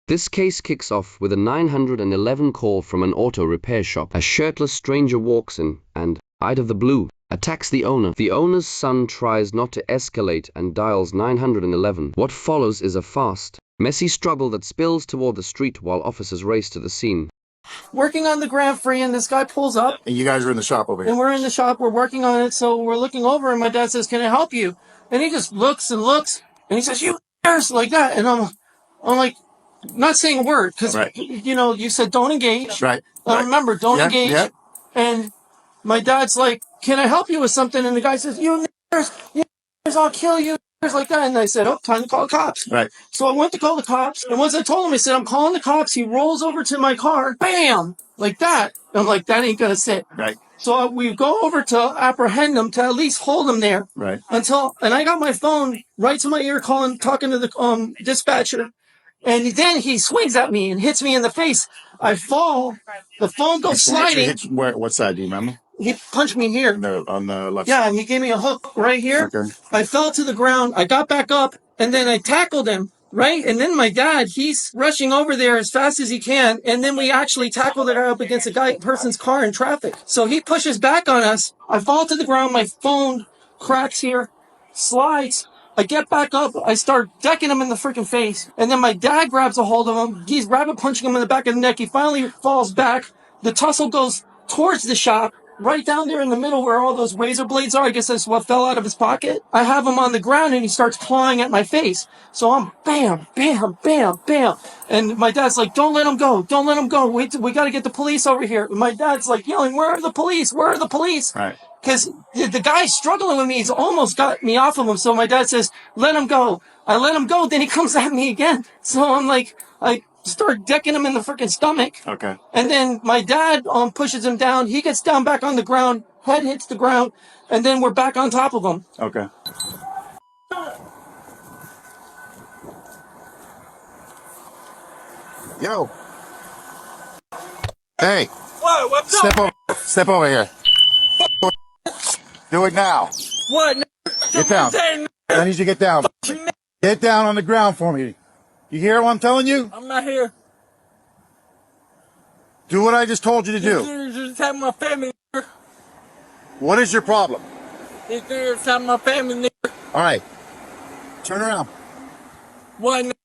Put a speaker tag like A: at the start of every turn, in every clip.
A: This case kicks off with a 911 call from an auto repair shop. A shirtless stranger walks in and, out of the blue, attacks the owner. The owner's son tries not to escalate and dials 911. What follows is a fast, messy struggle that spills toward the street while officers race to the scene.
B: Working on the Grand Prix, and this guy pulls up.
C: And you guys are in the shop over here.
B: And we're in the shop, we're working on it, so we're looking over, and my dad says, "Can I help you?" And he just looks and looks, and he says, "You nurse," like that. And I'm like, not saying a word, because,
C: Right.
B: you know, you said don't engage.
C: Right.
B: Remember, don't engage.
C: Yeah.
B: And my dad's like, "Can I help you with something?" And the guy says, "You nurse, I'll kill you," like that. And I said, "Oh, time to call the cops."
C: Right.
B: So I went to call the cops, and once I told him, I said, "I'm calling the cops," he rolls over to my car, bam, like that. I'm like, that ain't gonna sit.
C: Right.
B: So we go over to apprehend him, to at least hold him there.
C: Right.
B: And I got my phone right to my ear, talking to the dispatcher. And then he swings at me and hits me in the face. I fall. The phone goes sliding.
C: What side do you remember?
B: He punched me here.
C: On the left.
B: Yeah, and he gave me a hook right here.
C: Okay.
B: I fell to the ground. I got back up, and then I tackled him, right? And then my dad, he's rushing over there as fast as he can, and then we actually tackled it up against a person's car in traffic. So he pushes back on us. I fall to the ground. My phone cracks here, slides. I get back up. I start decking him in the freaking face. And then my dad grabs a hold of him. He's rabbit punching him in the back of the neck. He finally falls back. The tussle goes towards the shop, right down there in the middle where all those razor blades are. I guess that's what fell out of his pocket. I have him on the ground, and he starts clawing at my face. So I'm bam, bam, bam, bam. And my dad's like, "Don't let him go. Don't let him go. Wait, we got to get the police over here." And my dad's like yelling, "Where are the police? Where are the police?"
C: Right.
B: Because the guy's struggling with me. He's almost got me off of him. So my dad says, "Let him go." I let him go. Then he comes at me again. So I'm like, I start decking him in the freaking stomach.
C: Okay.
B: And then my dad pushes him down. He gets down back on the ground. Head hits the ground. And then we're back on top of him.
C: Okay. Yo. Hey.
B: What? What's up?
C: Step over here. Do it now.
B: What?
C: Get down. I need you to get down. Get down on the ground for me. You hear what I'm telling you?
B: I'm not here.
C: Do what I just told you to do.
B: You're just having my family.
C: What is your problem?
B: You're just having my family.
C: All right. Turn around.
B: What?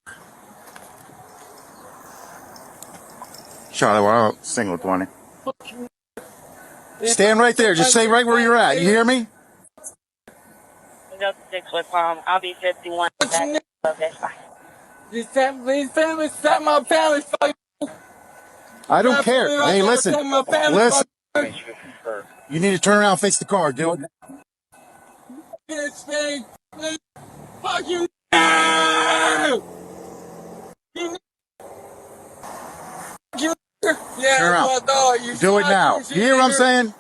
C: Charlie, we're out. Single 20. Stand right there. Just stay right where you're at. You hear me?
D: I'll be 51. That's fine.
B: These families, my family.
C: I don't care. Hey, listen. Listen. You need to turn around and face the car. Do it.
B: Fuck you. Yeah,
C: turn around. Do it now. You hear what I'm saying?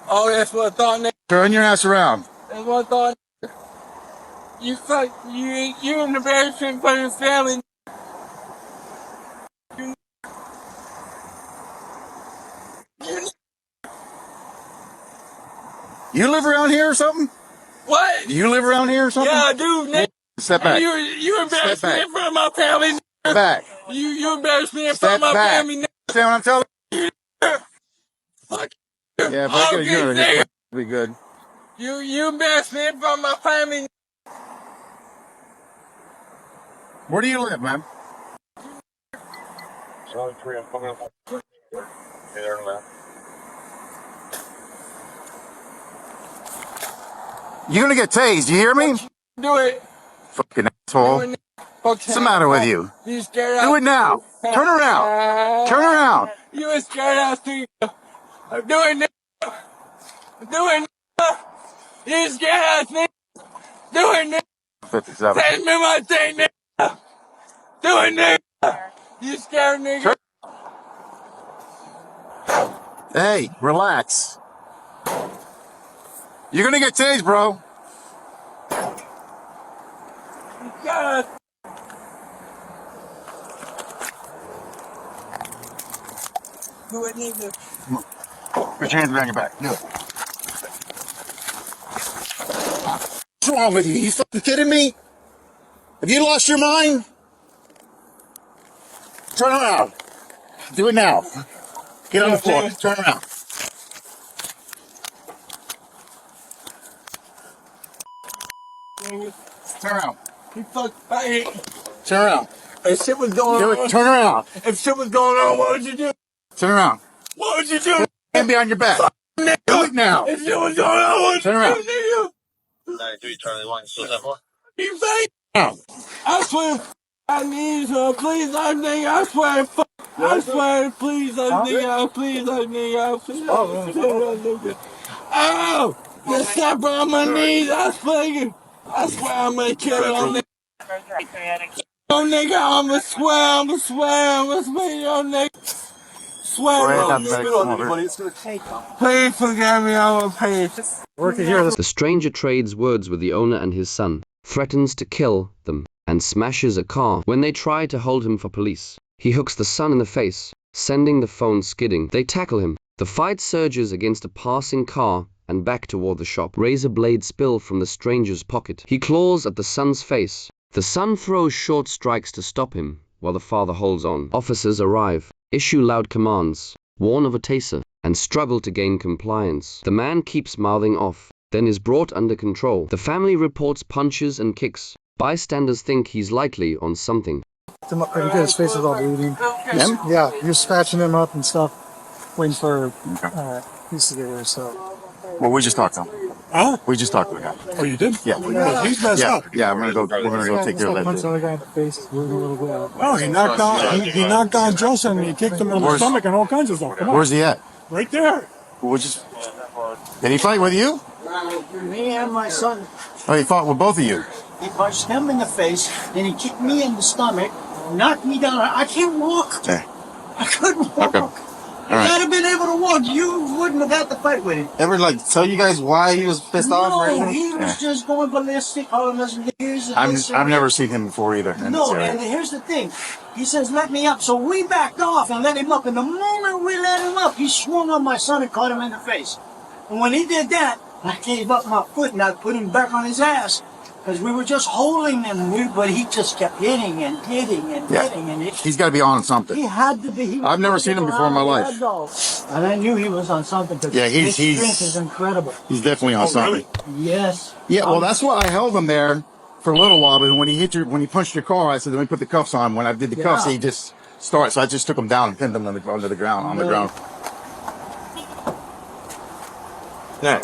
B: Oh, that's what I thought, nigga.
C: Turn your ass around.
B: That's what I thought. You embarrassing for your family.
C: You live around here or something?
B: What?
C: You live around here or something?
B: Yeah, I do, nigga.
C: Step back.
B: You embarrassed me in front of my family.
C: Step back.
B: You embarrassed me in front of my family.
C: Understand what I'm telling you?
B: Fuck.
C: Yeah, but you're be good.
B: You embarrassed me in front of my family.
C: Where do you live, man? You're gonna get tased, you hear me?
B: Do it.
C: Fucking asshole. What's the matter with you?
B: You scared
C: Do it now. Turn around. Turn around.
B: You a scared ass thing. I'm doing it. I'm doing it. You scared ass thing. Doing it.
C: 57.
B: Take me my thing, nigga. Doing it. You scared nigga.
C: Hey, relax. You're gonna get tased, bro.
B: God. Do it, nigga.
C: Put your hands behind your back. Do it. What's wrong with you? You fucking kidding me? Have you lost your mind? Turn around. Do it now. Get on the floor. Turn around. Turn around. Turn around.
E: If shit was going
C: Do
E: on,
C: it. Turn around.
E: if shit was going on, what would you do?
C: Turn around.
E: What would you do?
C: Hand behind your back. Do it now.
E: If shit was going on, what would
C: Turn
E: you
C: around.
E: do?
F: 93 Charlie 1, still that one?
E: You fake.
C: Now.
E: I swear, I need you. Please, I think I swear, I swear, please, I think I please, I think I please. Oh, just step on my knees. I swear, I'm gonna kill you on this. Oh, nigga, I'ma swear, yo, nigga. Swear on me. Please forgive me, I will pay.
A: The stranger trades words with the owner and his son, threatens to kill them, and smashes a car when they try to hold him for police. He hooks the son in the face, sending the phone skidding. They tackle him. The fight surges against a passing car and back toward the shop. Razor blades spill from the stranger's pocket. He claws at the son's face. The son throws short strikes to stop him, while the father holds on. Officers arrive, issue loud commands, warn of a taser, and struggle to gain compliance. The man keeps mouthing off, then is brought under control. The family reports punches and kicks. Bystanders think he's likely on something.
G: Him up pretty good. His face is all bleeding.
C: Him?
G: Yeah, he was scratching him up and stuff, waiting for pieces to get there. So.
C: Well, we just talked to him.
G: Huh?
C: We just talked to the guy.
G: Oh, you did?
C: Yeah.
G: Well, he's messed
C: Yeah.
G: up.
C: Yeah. We're gonna go take care of
G: Punched the
C: that.
G: other guy in the face, bleeding a little bit.
H: Oh, he knocked down Joseph and he kicked him in the stomach and all kinds of stuff. Come on.
C: Where's he at?
H: Right there.
C: We'll just. Did he fight with you?
I: Me and my son,
C: Oh, he fought with both of you.
I: he punched him in the face, then he kicked me in the stomach, knocked me down. I can't walk.
C: Yeah.
I: I couldn't walk.
C: Okay.
I: If I'd have been able to walk, you wouldn't have had to fight with him.
C: Ever tell you guys why he was pissed off?
I: No, he was just going ballistic, calling us niggas.
C: I've never seen him before either.
I: No, and here's the thing. He says, let me up. So we backed off and let him up. And the moment we let him up, he swung on my son and caught him in the face. And when he did that, I gave up my foot and I put him back on his ass. Because we were just holding him, but he just kept hitting and hitting and hitting. And
C: He's got to be on something.
I: he had to be.
C: I've never seen him before in my life.
I: And I knew he was on something. Because his strength is incredible.
C: He's definitely on something.
I: Yes.
C: Yeah, well, that's why I held him there for a little while. But when he punched your car, I said, let me put the cuffs on. When I did the cuffs, he just started. So I just took him down and pinned him on the ground.
F: Yeah.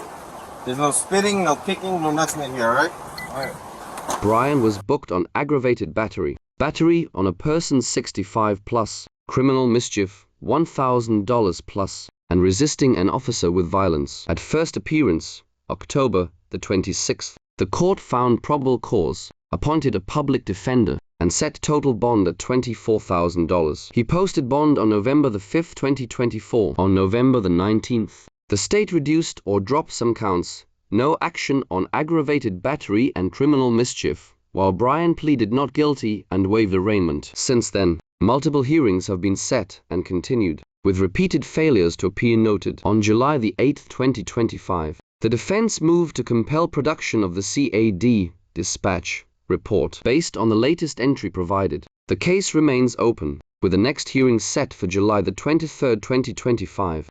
F: There's no spitting, no kicking, no nothing in here, alright? Alright.
A: Brian was booked on aggravated battery, battery on a person 65 plus, criminal mischief, $1,000 plus, and resisting an officer with violence. At first appearance, October the 26th, the court found probable cause, appointed a public defender, and set total bond at $24,000. He posted bond on November the 5th, 2024. On November the 19th, the state reduced or dropped some counts. No action on aggravated battery and criminal mischief, while Brian pleaded not guilty and waived arraignment. Since then, multiple hearings have been set and continued, with repeated failures to appear noted. On July the 8th, 2025, the defense moved to compel production of the CAD dispatch report based on the latest entry provided. The case remains open, with the next hearing set for July the 23rd, 2025.